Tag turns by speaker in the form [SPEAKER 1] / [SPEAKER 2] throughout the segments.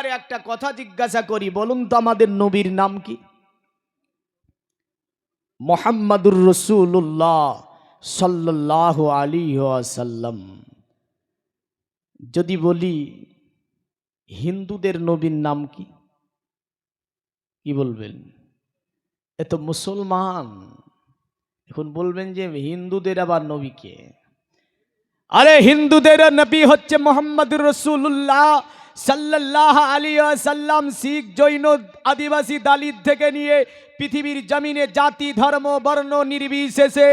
[SPEAKER 1] এবারে একটা কথা জিজ্ঞাসা করি, বলুন তো আমাদের নবীর নাম কি? মুহাম্মাদুর রাসূলুল্লাহ সাল্লাল্লাহু আলাইহি ওয়াসাল্লাম। যদি বলি হিন্দুদের নবীর নাম কি, কি বলবেন? এ তো মুসলমান। এখন বলবেন যে হিন্দুদের আবার নবী কে? আরে হিন্দুদের নবী হচ্ছে মুহাম্মাদুর রাসূলুল্লাহ সাল্লাল্লাহু আলাইহি ওয়াসাল্লাম। শিখ, জৈন, আদিবাসী, দালিত থেকে নিয়ে পৃথিবীর জমিনে জাতি, ধর্ম, বর্ণ নির্বিশেষে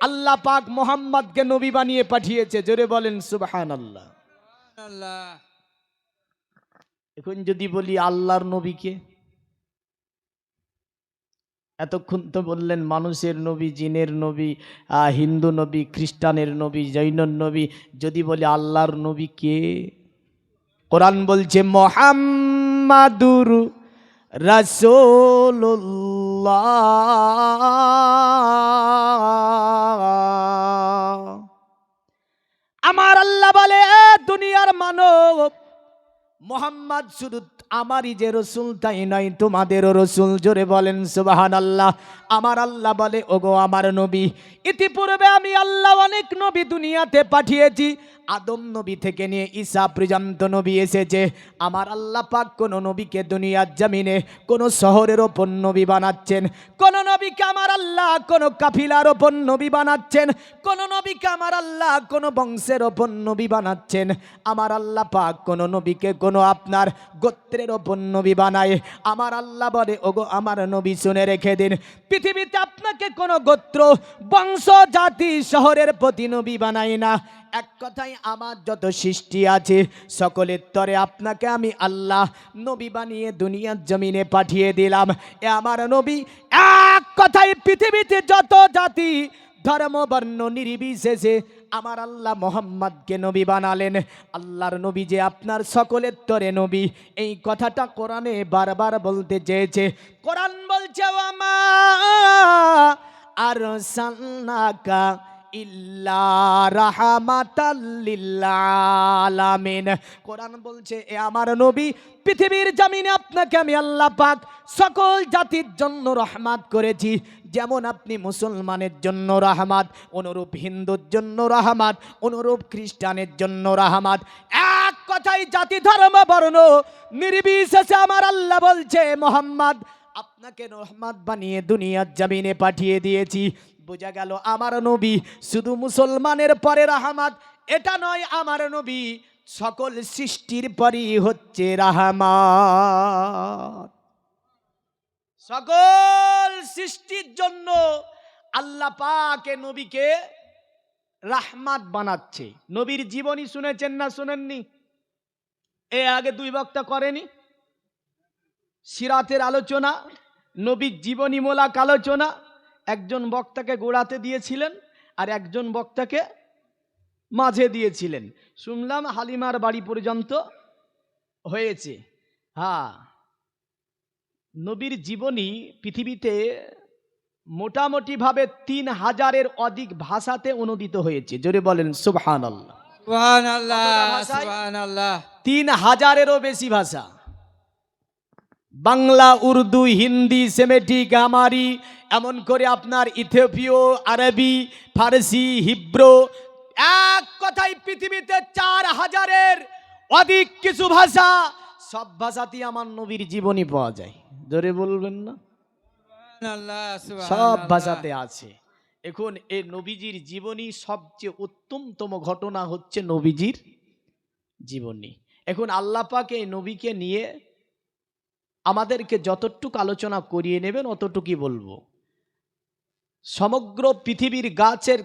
[SPEAKER 1] আল্লাহ পাক মুহাম্মদকে নবী বানিয়ে পাঠিয়েছে। জোরে বলেন সুবহানাল্লাহ। এখন যদি বলি আল্লাহর নবীকে, এতক্ষণ তো বললেন মানুষের নবী, জিনের নবী, হিন্দু নবী, খ্রিস্টানের নবী, জৈনর নবী। যদি বলি আল্লাহর নবী কে? কোরআন বলছে মুহাম্মাদুর রাসূলুল্লাহ। আমার আল্লাহ বলে, দুনিয়ার মানব, মুহাম্মদ শুধু আমারই যে রসুল তাই নয়, তোমাদেরও রসুল। জোরে বলেন সুবহানাল্লাহ। আমার আল্লাহ বলে, ওগো আমার নবী, ইতিপূর্বে আমি আল্লাহ অনেক নবী দুনিয়াতে পাঠিয়েছি। আদম নবী থেকে নিয়ে ঈসা পর্যন্ত নবী এসেছে। আমার আল্লাহ পাক কোন নবীকে দুনিয়ার জমিনে কোন শহরের ওপর নবী বানাচ্ছেন, কোন নবীকে আমার আল্লাহ কোন কাফিলার ওপর নবী বানাচ্ছেন, কোন নবীকে আমার আল্লাহ কোন বংশের ওপর নবী বানাচ্ছেন। আমার আল্লাহ পাক কোন নবীকে কোন আপনার গোত্রের ওপর নবী বানায়। আমার আল্লাহ বলে, ওগো আমার নবী শুনে রেখে দিন, পৃথিবীতে আপনাকে কোন গোত্র, বংশ, জাতি, শহরের প্রতি নবী বানাই না। এক কথায় আমার যত সৃষ্টি আছে সকলের তরে আপনাকে আমি আল্লাহ নবী বানিয়ে দুনিয়ার জমিনে পাঠিয়ে দিলাম। এ আমার নবী, এক কথায় পৃথিবীতে যত জাতি, ধর্ম, বর্ণ নির্বিশেষে আমার আল্লাহ মুহাম্মদকে নবী বানালেন। আল্লাহর নবী যে আপনার সকলের তরে নবী, এই কথাটা কোরআনে বারবার বলতে চেয়েছে। কোরআন বলছে, ওয়ামা আরসালনাকা ইল্লা রাহমাতাল লিল আলামিন। কোরআন বলছে, এ আমার নবী, পৃথিবীর জমিনে আপনাকে আমি আল্লাহ পাক সকল জাতির জন্য রহমত করেছি। যেমন আপনি মুসলমানের জন্য রহমত, অনুরূপ হিন্দুর জন্য রহমত, অনুরূপ খ্রিস্টানের জন্য রহমত। এক কথায় জাতি, ধর্ম, বর্ণ নির্বিশেষে আমার আল্লাহ বলছে, মুহাম্মদ আপনাকে রহমত বানিয়ে দুনিয়ার জমিনে পাঠিয়ে দিয়েছি। বোঝা গেল আমার নবী শুধু মুসলমানের পরে রহমত এটা নয়, আমার নবী সকল সৃষ্টির পরই হচ্ছে রহমত। সকল সৃষ্টির জন্য আল্লাহ পাক নবীকে রহমত বানাচ্ছে। নবীর জীবনী শুনেছেন না শুনেননি? এ আগে দুই বক্তা করেনি সিরাতের আলোচনা, নবীর জীবনীমূলক আলোচনা। একজন বক্তাকে গোড়াতে দিয়েছিলেন আর একজন বক্তাকে মাঝে দিয়েছিলেন। শুনলাম হালিমার বাড়ি পর্যন্ত হয়েছে। হ্যাঁ, নবীর জীবনী পৃথিবীতে মোটামুটি ভাবে 3000-এর অধিক ভাষাতে অনুদিত হয়েছে। জোরে বলেন সুবহানাল্লাহ।
[SPEAKER 2] সুবহানাল্লাহ, সুবহানাল্লাহ।
[SPEAKER 1] 3000-এরও বেশি ভাষা, বাংলা, উর্দু, হিন্দি, সেমেটিক, আমারি, এমন করে আপনার ইথিওপিয়, আরবি, ফার্সি, হিব্রু, এক কথায় পৃথিবীতে 4000-এর অধিক কিছু ভাষা। সব ভাষাতেই আমার নবীর জীবনী পাওয়া যায়। জোরে বলবেন না? সব ভাষাতে আছে। এখন এই নবীজির জীবনী সবচেয়ে উত্তমতম ঘটনা হচ্ছে নবীজির জীবনী। এখন আল্লাহ পাক এই নবীকে নিয়ে আমাদেরকে যতটুকু আলোচনা করিয়ে নেবেন অতটুকুই বলবো। সমগ্র পৃথিবীর গাছের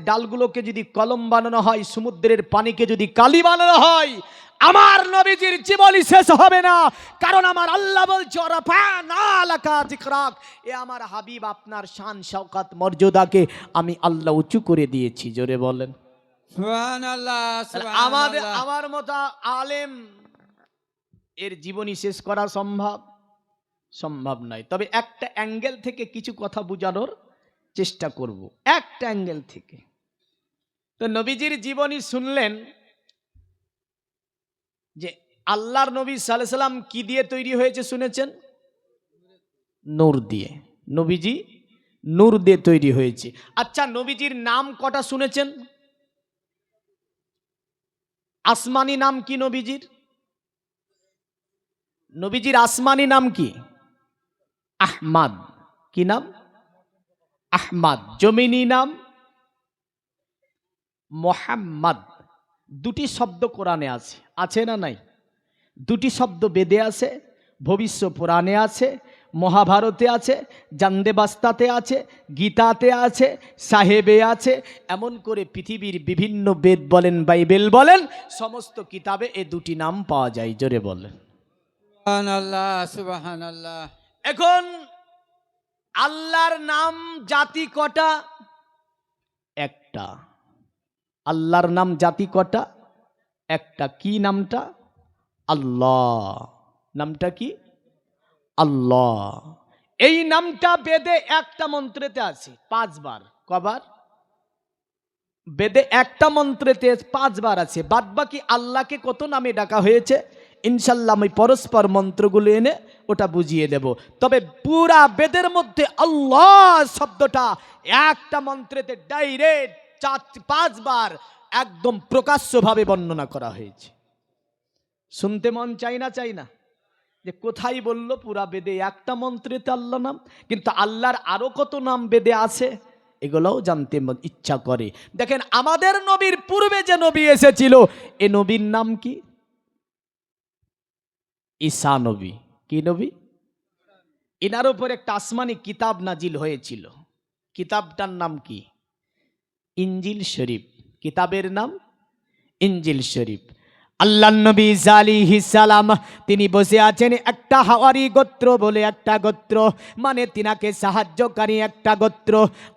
[SPEAKER 1] ডালগুলোকে যদি কলম বানানো হয়, সমুদ্রের পানিকে যদি কালি বানানো হয়, আমার নবীজির জীবনী শেষ হবে না। কারণ আমার আল্লাহ বলছে, রাফা'না লাকা যিকরাক, এ আমার হাবিব আপনার শান শওকত মর্যাদাকে আমি আল্লাহ উঁচু করে দিয়েছি। জোরে বলেন
[SPEAKER 2] সুবহানাল্লাহ, সুবহানাল্লাহ।
[SPEAKER 1] আমার মতো আলেম এর জীবনী শেষ করা সম্ভব নয়। তবে একটা অ্যাঙ্গেল থেকে কিছু কথা বোঝানোর চেষ্টা করব, একটা অ্যাঙ্গেল থেকে। তো নবীজির জীবনী শুনলেন যে আল্লাহর নবী সাল্লাল্লাহু আলাইহি সাল্লাম কি দিয়ে তৈরি হয়েছে শুনেছেন? নূর দিয়ে। নবীজি নূর দিয়ে তৈরি হয়েছে। আচ্ছা, নবীজির নাম কটা শুনেছেন? আসমানি নাম কি নবীজির? নবীজির আসমানি নাম কি? আহমাদ। কি নাম? আহমাদ। জমিনি নাম মোহাম্মদ। দুটি শব্দ কোরআনে আছে, আছে না নাই? দুটি শব্দ বেদে আছে, ভবিষ্য পুরাণে আছে, মহাভারতে আছে, জান্দেবাস্তাতে আছে, গীতাতে আছে, সাহেবে আছে, এমন করে পৃথিবীর বিভিন্ন বেদ বলেন, বাইবেল বলেন, সমস্ত কিতাবে এ দুটি নাম পাওয়া যায়। জোরে বলেন
[SPEAKER 2] সুবহানাল্লাহ, সুবহানাল্লাহ।
[SPEAKER 1] এখন আল্লাহর নাম জাতি কটা? একটা। আল্লাহর নাম জাতি কটা? একটা। কি নামটা? আল্লাহ। নামটা কি? আল্লাহ। এই নামটা বেদে একটা মন্ত্রেতে আছে 5 বার। কবার? বেদে একটা মন্ত্রেতে 5 বার আছে। বাদ বাকি আল্লাহকে কত নামে ডাকা হয়েছে ইনশাল্লাহ আমি পরস্পর মন্ত্রগুলো এনে ওটা বুঝিয়ে দেব। তবে পুরা বেদের মধ্যে আল্লাহ শব্দটা একটা মন্ত্রেতে ডাইরেক্ট 5 বার একদম প্রকাশ্যভাবে বর্ণনা করা হয়েছে। শুনতে মন চাই না? চাই না? যে কোথায় বলল পুরা বেদে একটা মন্ত্রেতে আল্লাহ নাম, কিন্তু আল্লাহর আরো কত নাম বেদে আছে এগুলোও জানতে ইচ্ছা করে। দেখেন আমাদের নবীর পূর্বে যে নবী এসেছিল এ নবীর নাম কি? ঈসা নবী। কি নবী? এনার উপর একটা আসমানি কিতাব নাজিল হয়েছিল। কিতাবটার নাম কি? ইনজিল শরীফ। কিতাবের নাম ইনজিল শরীফ। আল্লাহর নবী ঈসা আলাইহিস সালাম তিনি বসে আছেন একটা হাওয়ারি গোত্র বলে একটা গোত্র, মানে তিনাকে সাহায্যকারী একটা গোত্র।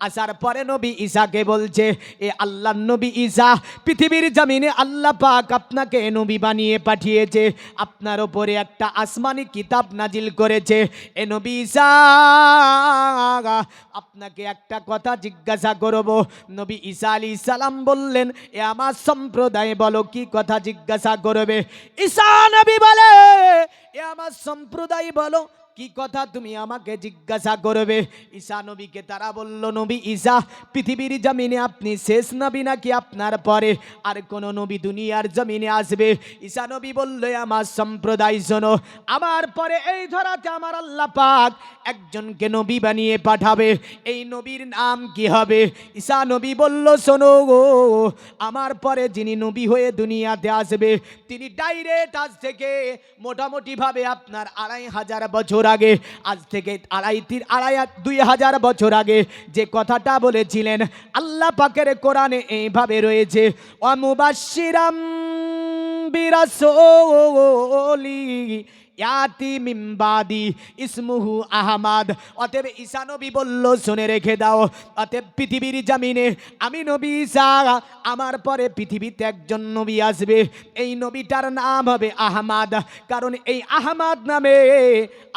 [SPEAKER 1] আসার পরে নবী ঈসাকে বলছে, এ আল্লাহর নবী ঈসা, পৃথিবীর জমিনে আল্লাহ পাক আপনাকে নবী বানিয়ে পাঠিয়েছে, আপনার ওপরে একটা আসমানি কিতাব নাজিল করেছে। এ নবী ঈসা, আপনাকে একটা কথা জিজ্ঞাসা করব। নবী ঈসা আলাইহিস সালাম বললেন, এ আমার সম্প্রদায় বলো কি কথা জিজ্ঞাসা করবে? ঈসা নবী বলে, এ আমার সম্প্রদায় বলো কি কথা তুমি আমাকে জিজ্ঞাসা করবে? ঈসা নবীকে তারা বলল, নবী ঈসা, পৃথিবীর জমিনে আপনি শেষ নবী নাকি আপনার পরে আর কোন নবী দুনিয়ার জমিনে আসবে? ঈসা নবী বলল, আমার সম্প্রদায় শোনো, আমার পরে এই ধরাতে আমার আল্লাহ পাক একজনকে নবী বানিয়ে পাঠাবে। এই নবীর নাম কি হবে? ঈসা নবী বলল, শোনো গো, আমার পরে যিনি নবী হয়ে দুনিয়াতে আসবে তিনি ডাইরেক্ট আজ থেকে মোটামুটি ভাবে আপনার 2500 বছর আগে, আজ থেকে 2000 বছর আগে যে কথাটা বলেছিলেন আল্লাহ পাকের কোরআনে এইভাবে রয়েছে, অমুবাশশিরাম বিরাসূলি ইয়াতি মিন বাদি ইসমুহু আহমদ। অতএব ঈসা নবী বলল, শুনে রেখে দাও, অতএব পৃথিবীর জমিনে আমি নবী ঈসা, আমার পরে পৃথিবীতে একজন নবী আসবে, এই নবীটার নাম হবে আহমদ। কারণ এই আহমদ নামে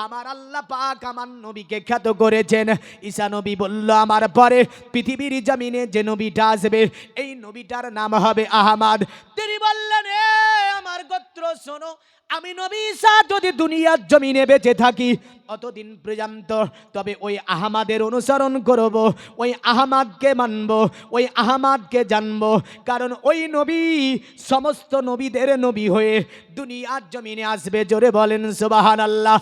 [SPEAKER 1] আমার আল্লাহ পাক আমার নবীকে খ্যাত করেছেন। ঈসা নবী বলল, আমার পরে পৃথিবীর জমিনে যে নবীটা আসবে এই নবীটার নাম হবে আহমদ। তিনি বললেন, এ আমার গোত্র শোনো, আমি নবী ঈসা যদি দুনিয়ার জমিনে বেঁচে থাকি অতদিন পর্যন্ত তবে ওই আহমদের অনুসরণ করব, ওই আহমদকে মানব, ওই আহমদকে জানব। কারণ ওই নবী সমস্ত নবীদের নবী হয়ে দুনিয়ার জমিনে আসবে। জোরে বলেন সুবহানাল্লাহ।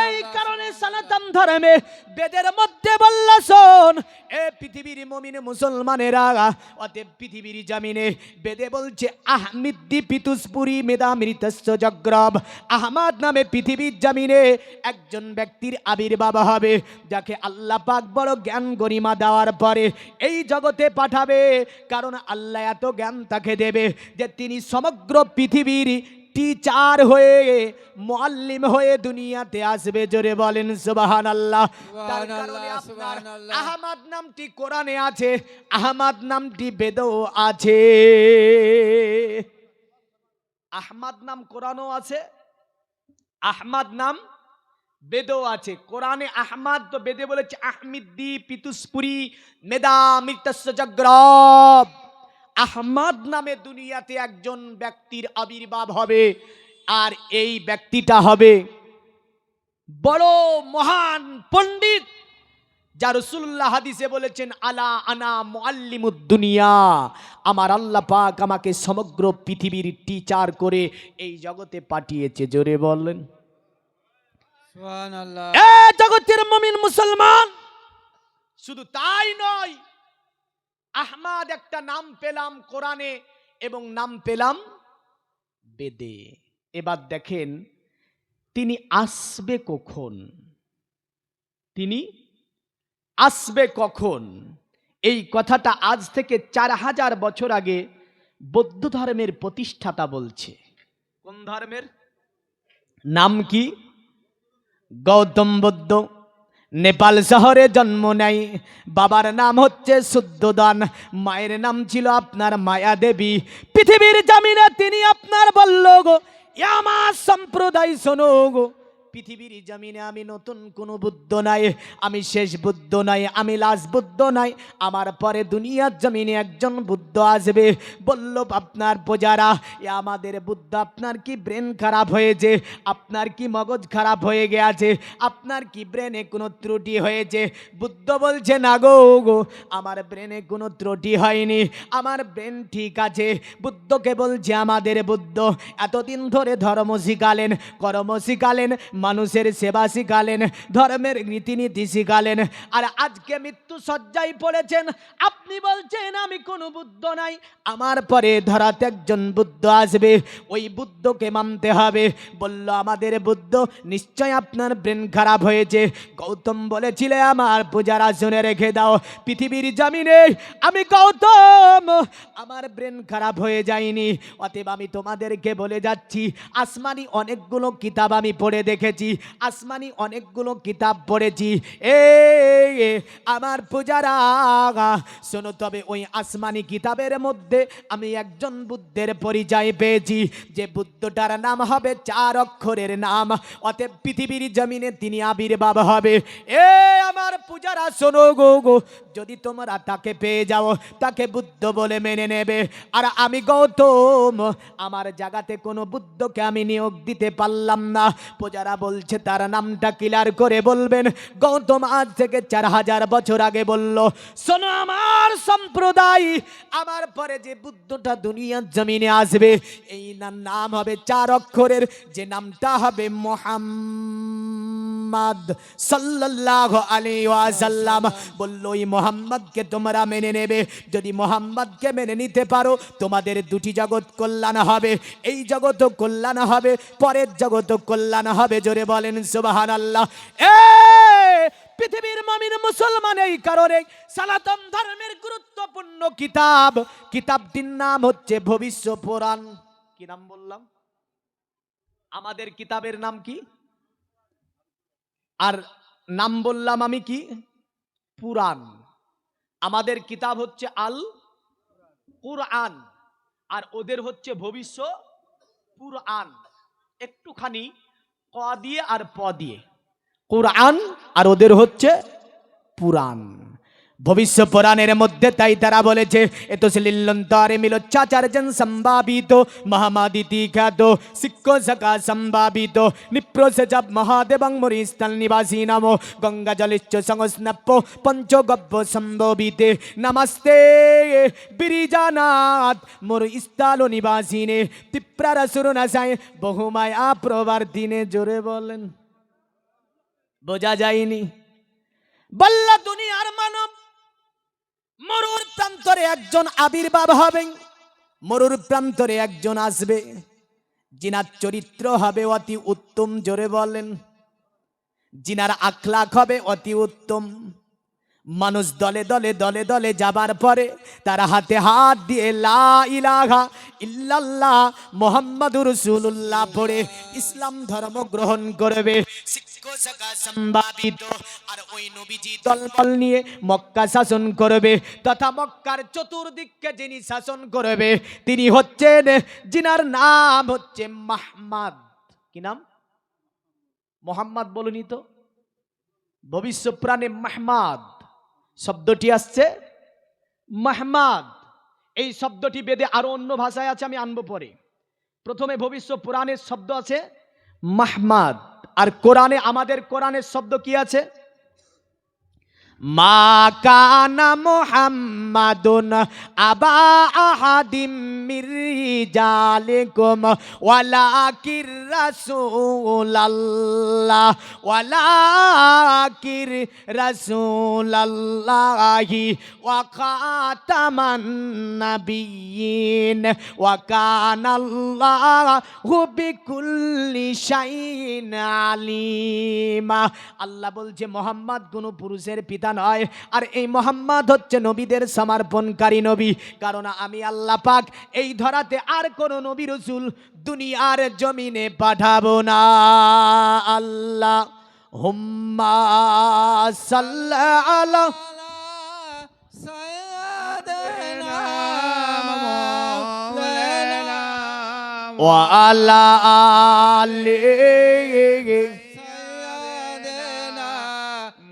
[SPEAKER 1] এই কারণে সনাতন ধর্মে বেদের মধ্যে বলল, শোন এ পৃথিবীর মুমিন মুসলমানেরা, অতএব পৃথিবীর জমিনে বেদে বলছে আহমিদ্দি পিতুসপুরি মেধামৃতস্য জগ্রব, আহমদ নামে পৃথিবীর জমিনে একজন ব্যক্তির আবির্ভাব হবে যাকে আল্লাহ পাক বড় জ্ঞান গরিমা দেওয়ার পরে এই জগতে পাঠাবে। কারণ আল্লাহ এত জ্ঞান তাকে দেবে যে তিনি সমগ্র পৃথিবীর টিচার হয়ে, মুআল্লিম হয়ে দুনিয়াতে আসবে। জোরে বলেন সুবহানাল্লাহ। তার কারণে আপনার আহমদ নামটি কোরআনে আছে, আহমদ নামটি বেদেও আছে। আহমদ নাম কোরআনেও আছে, আহমদ নাম বেদেও আছে। কোরআনে আহমদ তো বেদে বলেছে আহমিদ্দি পিতুসপুরি মেধামৃতস্য জগ্রব। আহমদ নামে দুনিয়াতে একজন ব্যক্তির আবির্ভাব হবে। আর এই ব্যক্তিটা হবে বড় মহান পণ্ডিত, যা রাসূলুল্লাহ হাদিসে বলেছেন, আলা আনা মুআল্লিমুদ দুনিয়া, আমার আল্লাহ পাক আমাকে সমগ্র পৃথিবীর টিচার করে এই জগতে পাঠিয়েছে। জোরে বলেন
[SPEAKER 2] সুবহানাল্লাহ।
[SPEAKER 1] এ জগতের মুমিন মুসলমান, শুধু তাই নয়, আহমদ একটা নাম পেলাম কোরআনে এবং নাম পেলাম বেদে। এবার দেখেন তিনি আসবে কখন, তিনি আসবে কখন, এই কথাটা আজ থেকে 4000 বছর আগে বৌদ্ধ ধর্মের প্রতিষ্ঠাতা বলছে। কোন ধর্মের? নাম কি? গৌতম বুদ্ধ। নেপাল শহরে জন্ম নেয়। বাবার নাম হচ্ছে শুদ্ধোদন, মায়ের নাম ছিল আপনার মায়া দেবী। পৃথিবীর জামিনে তিনি আপনার বলল গো, এ আমার সম্প্রদায় শোনো গো, পৃথিবীর জমিনে আমি নতুন কোনো বুদ্ধ নাই, আমি শেষ বুদ্ধ নাই, আমি লাস্ট বুদ্ধ নাই, আমার পরে দুনিয়ার জমিনে একজন বুদ্ধ আসবে। বলল আপনার প্রজারা, এ আমাদের বুদ্ধ, আপনার কি ব্রেন খারাপ হয়েছে? আপনার কি মগজ খারাপ হয়ে গেছে? আপনার কি ব্রেনে কোনো ত্রুটি হয়েছে? বুদ্ধ বলছে না গো গো, আমার ব্রেনে কোনো ত্রুটি হয়নি, আমার ব্রেন ঠিক আছে। বুদ্ধকে বলছে আমাদের বুদ্ধ এতদিন ধরে ধর্ম শিখালেন, কর্ম শিখালেন, মানুষের সেবা শিখালেন, ধর্মের রীতিনীতি শিখালেন, আর আজকে মৃত্যু সজ্জায় পড়েছেন, আপনি বলছেন আমি কোনো বুদ্ধ নাই, আমার পরে ধরাতে একজন বুদ্ধ আসবে, ওই বুদ্ধকে মানতে হবে। বলল আমাদের বুদ্ধ, নিশ্চয় আপনার ব্রেন খারাপ হয়েছে। গৌতম বলেছিলে আমার পূজারা শুনে রেখে দাও, পৃথিবীর জমিনে আমি গৌতম, আমার ব্রেন খারাপ হয়ে যায়নি। অতএব আমি তোমাদেরকে বলে যাচ্ছি, আসমানি অনেকগুলো কিতাব আমি পড়ে দেখেছি, আসমানি অনেকগুলো কিতাব পড়েছি। আমার পূজারা শোনো, তবে ওই আসমানি কিতাবের মধ্যে আমি একজন বুদ্ধের পরিচয় পেয়েছি, যে বুদ্ধটার নাম হবে 4 অক্ষরের নাম। অতএব পৃথিবীর জমিনে তিনি আবির্ভাব হবে। আমার পূজারা শোনো গো গো, যদি তোমরা তাকে পেয়ে যাও, তাকে বুদ্ধ বলে মেনে নেবে। আর আমি গৌতম, আমার জায়গাতে কোনো বুদ্ধকে আমি নিয়োগ দিতে পারলাম না। পূজারা বলছে তার নামটা ক্লিয়ার করে বলবেন। গৌতম আজ থেকে 4000 বছর আগে বলল, শোনো আমার সম্প্রদায়, আমার পরে যে বুদ্ধটা দুনিয়ার জমিনে আসবে, এই নাম হবে 4 অক্ষরের, যে নামটা হবে মুহাম্মদ সাল্লাল্লাহু আলাইহি ওয়াসাল্লাম। বলল ওই মুহাম্মদকে তোমরা মেনে নেবে, যদি মুহাম্মদকে মেনে নিতে পারো, তোমাদের দুটি জগৎ কল্যাণ হবে, এই জগৎ কল্যাণ হবে, পরের জগৎ কল্যাণ হবে। জোরে বলেন সুবহানাল্লাহ। পৃথিবীর মুমিন মুসলমান, এই কারণে সনাতন ধর্মের গুরুত্বপূর্ণ কিতাব, কিতাবটির নাম হচ্ছে ভবিষ্য পুরাণ। কি নাম বললাম? আমাদের কিতাবের নাম কি? আর নাম বললাম আমি কি? পুরাণ। আমাদের কিতাব হচ্ছে আল কুরআন, আর ওদের হচ্ছে ভবিষ্য পুরাণ। একটুখানি ক দিয়ে আর প দিয়ে, কুরআন আর ওদের হচ্ছে পুরাণ। ভবিষ্য পুরাণের মধ্যে তাই তারা বলেছে, এত সিলিল্লন্তরে মিলোচ্চাচার্যন সম্ভাবিত মহামাদিতি খ্যাত শিক্ষ সকা সম্ভাবিত নিপ্রসেজব মহাদেবং মরিস্থল নিবাসী নাম গঙ্গা জলিচ্চ সংস্নপ্য পঞ্চগব্য সম্ভবিতে নমস্তে বিরিজানাথ মোর স্থল নিবাসিনে তীব্রার সুরনাশায় বহুমায়া প্রবর্তিনে। জোরে বলেন, বোঝা যায়নি? বল্লা দুনিয়ার মানব, মরুর প্রান্তরে একজন আবির্ভাব হবে, মরুর প্রান্তরে একজন আসবে, জিনার চরিত্র হবে অতি উত্তম। জোরে বলেন, জিনার আখলাক হবে অতি উত্তম। মানুষ দলে দলে দলে দলে যাবার পরে তারা হাতে হাত দিয়ে লা ইলাহা ইল্লাল্লাহ মুহাম্মাদুর রাসূলুল্লাহ পড়ে ইসলাম ধর্ম গ্রহণ করবে। সম্ভাবিত আর ওই নবীজি দলবল নিয়ে মক্কা শাসন করবে, তথা মক্কার চতুর্দিককে যিনি শাসন করবে তিনি হচ্ছেন, জিনার নাম হচ্ছে মুহাম্মদ। কি নাম? মুহাম্মদ বলুনি তো। ভবিষ্য পুরাণে মুহাম্মদ শব্দটি আসছে মুহাম্মদ। এই শব্দটি বেদে আরো অন্য ভাষায় আছে, আমি আনবো পরে। প্রথমে ভবিষ্যৎ পুরাণের শব্দ আছে মাহমাদ, আর কোরআনে আমাদের কোরআনের শব্দ কি আছে? মা কানা মুহাম্মাদুন আবা আহাদিম মির রিজালিকুম ওয়ালাকির রাসূলুল্লাহ ওয়ালাকির রাসূলুল্লাহি ওয়া খাতামান নাবিয়্যিন ওয়া কানাল্লাহু বিকুল্লি শাইইন আলিমা। আল্লাহ বলছে মুহাম্মদ কোনো পুরুষের পিতা নয়, আর এই মুহাম্মদ হচ্ছে নবীদের সমর্পণকারী নবী। কারণ আমি আল্লাহ পাক এই ধরাতে আর কোন নবী রাসূল দুনিয়ার জমিনে পাঠাবো না। আল্লাহ হুম্মা সাল্লি আলা
[SPEAKER 2] সাইয়্যিদিনা মাওলানা
[SPEAKER 1] ওয়া আলা আলিহি
[SPEAKER 2] সাইয়্যিদিনা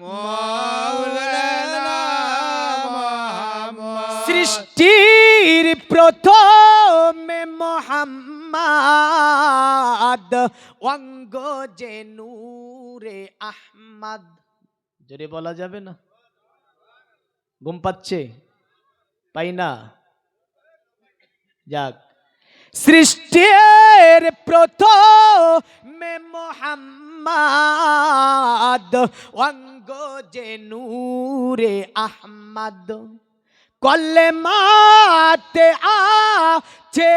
[SPEAKER 2] মাওলানা মুহাম্মদ।
[SPEAKER 1] সৃষ্টির প্রথমে মুহাম্মদ অঙ্গ যে নূরে আহমদ। জোরে বলা যাবে না? ঘুম পাচ্ছে? পাই না? যাক, সৃষ্টির প্রথমে মুহাম্মদ অঙ্গ যে নূরে আহমদ। কলেমাতে আছে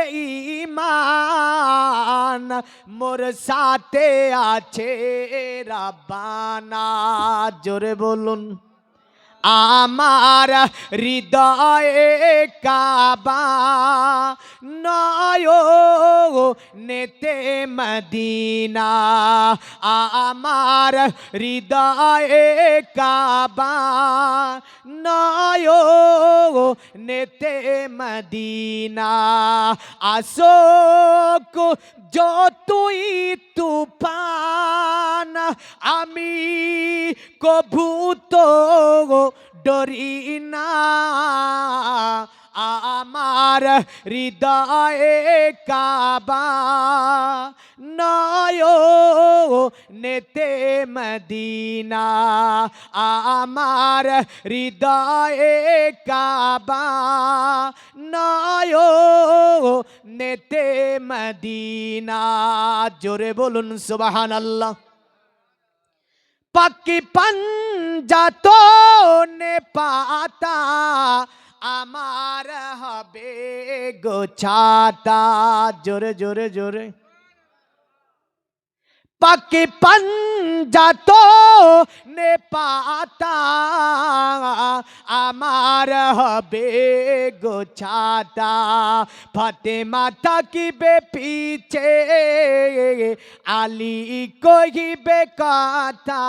[SPEAKER 1] ঈমান, মোর সাথে আছে রাব্বানা। জোরে বলুন। আমার হৃদয়ে কাবা নয়নেতে মদিনা। আমার হৃদয়ে কাবা নয়নেতে মদিনা। আসোক যতই তুফান আমি কভু তো ডরি না। আমার হৃদয়ে কাবা নয়নেতে মদিনা। আমার হৃদয়ে কাবা নয়নেতে মদিনা। জোরে বলুন সুবহানাল্লাহ। পাকি পাঞ্জাতনে পাতা আমার হবে গোছাতা। জোরে জোরে জোরে। পাকি পাঞ্জাতনে পাতা আমার হবে গোছাতা। ফাতেমা থাকিবে পিছে আলী কহিবে কথা।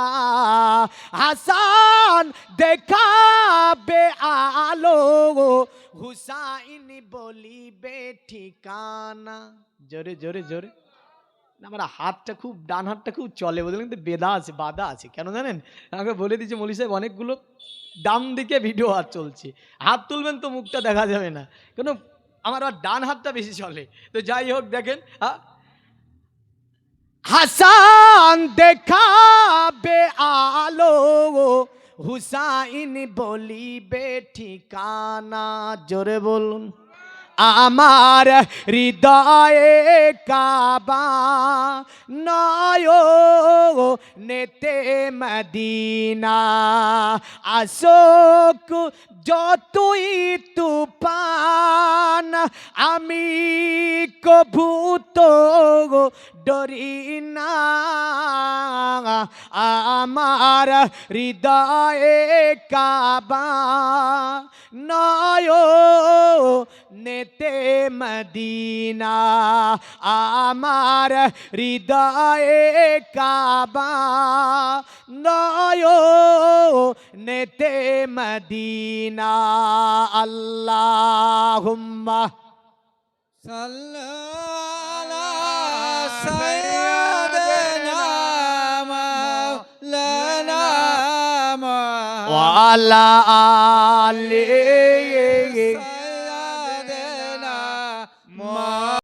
[SPEAKER 1] হাসান দেখাবে আলো হুসাইন বলিবে ঠিকানা। জোরে জোরে জোরে। আমার হাতটা খুব, ডান হাতটা খুব চলে, বুঝলেন, কিন্তু বেদা আছে, বাধা আছে। কেন জানেন? আমাকে বলে দিয়েছে মৌলী সাহেব অনেকগুলো ডান দিকে ভিডিও হাত চলছে, হাত তুলবেন তো মুখটা দেখা যাবে না, কেন আমার আবার ডান হাতটা বেশি চলে। তো যাই হোক, দেখেন, হাসান দেখাবে আলো হুসাইন বলিবে ঠিকানা। জোরে বলুন। আমার হৃদয়ে কাবা নয়নেতে মদিনা। আসোক যতই তুফান আমি কভু তো ডরি না। আমার হৃদয়ে কাবা নয়নেতে মদিনা। আমার হৃদয়ে কাবা নয়নেতে মদিনা। আল্লাহুম্মা
[SPEAKER 2] সাল্লি আলা সাইয়্যিদিনা মাওলানা মুহাম্মদ
[SPEAKER 1] ওয়া আলা আলিহি